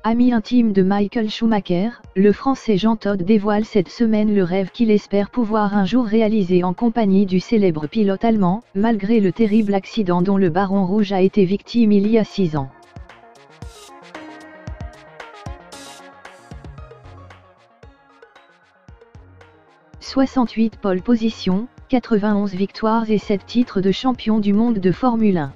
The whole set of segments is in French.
Ami intime de Michael Schumacher, le Français Jean Todt dévoile cette semaine le rêve qu'il espère pouvoir un jour réaliser en compagnie du célèbre pilote allemand, malgré le terrible accident dont le Baron Rouge a été victime il y a 6 ans. « 68 pole positions, 91 victoires et 7 titres de champion du monde de Formule 1.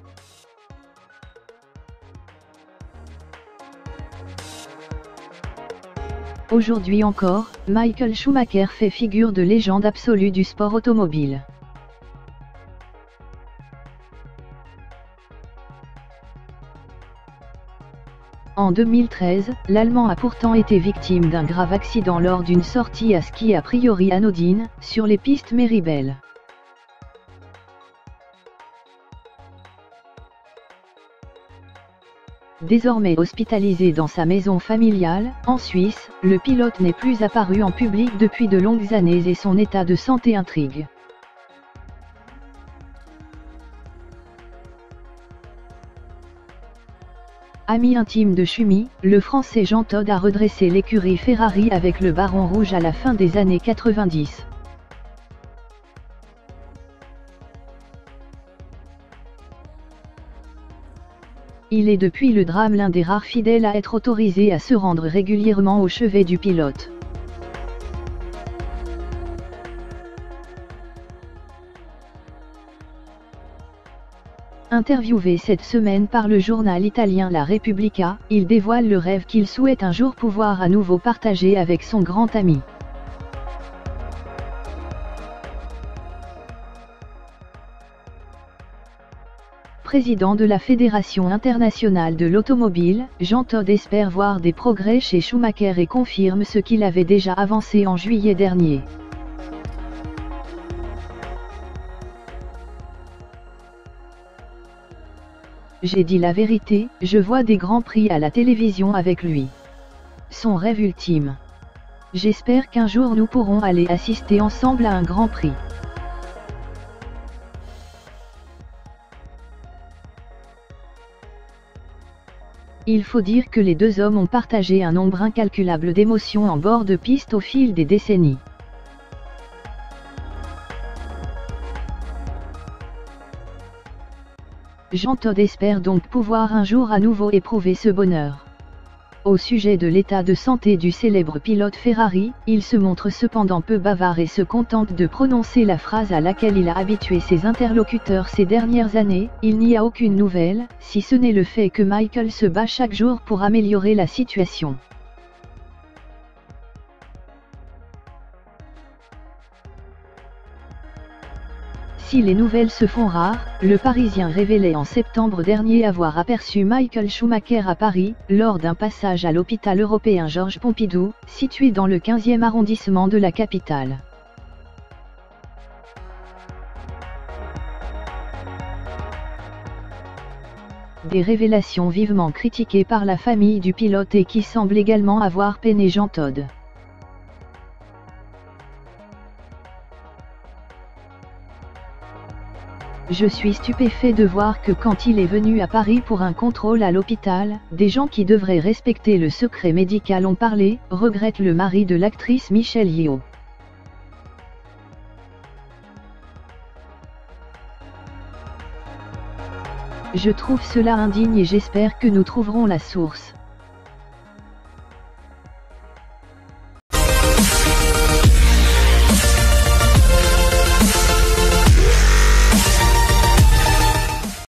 Aujourd'hui encore, Michael Schumacher fait figure de légende absolue du sport automobile. En 2013, l'Allemand a pourtant été victime d'un grave accident lors d'une sortie à ski a priori anodine, sur les pistes Méribel. Désormais hospitalisé dans sa maison familiale, en Suisse, le pilote n'est plus apparu en public depuis de longues années et son état de santé intrigue. Ami intime de Schumi, le Français Jean Todt a redressé l'écurie Ferrari avec le Baron Rouge à la fin des années 90. Il est depuis le drame l'un des rares fidèles à être autorisé à se rendre régulièrement au chevet du pilote. Interviewé cette semaine par le journal italien La Repubblica, il dévoile le rêve qu'il souhaite un jour pouvoir à nouveau partager avec son grand ami. Président de la Fédération internationale de l'automobile, Jean Todt espère voir des progrès chez Schumacher et confirme ce qu'il avait déjà avancé en juillet dernier. J'ai dit la vérité, je vois des grands prix à la télévision avec lui. Son rêve ultime. J'espère qu'un jour nous pourrons aller assister ensemble à un grand prix. Il faut dire que les deux hommes ont partagé un nombre incalculable d'émotions en bord de piste au fil des décennies. Jean Todt espère donc pouvoir un jour à nouveau éprouver ce bonheur. Au sujet de l'état de santé du célèbre pilote Ferrari, il se montre cependant peu bavard et se contente de prononcer la phrase à laquelle il a habitué ses interlocuteurs ces dernières années, « Il n'y a aucune nouvelle, si ce n'est le fait que Michael se bat chaque jour pour améliorer la situation. » Si les nouvelles se font rares, le Parisien révélait en septembre dernier avoir aperçu Michael Schumacher à Paris, lors d'un passage à l'hôpital européen Georges Pompidou, situé dans le 15e arrondissement de la capitale. Des révélations vivement critiquées par la famille du pilote et qui semblent également avoir peiné Jean Todt. Je suis stupéfait de voir que quand il est venu à Paris pour un contrôle à l'hôpital, des gens qui devraient respecter le secret médical ont parlé, regrette le mari de l'actrice Michelle Yeoh. Je trouve cela indigne et j'espère que nous trouverons la source.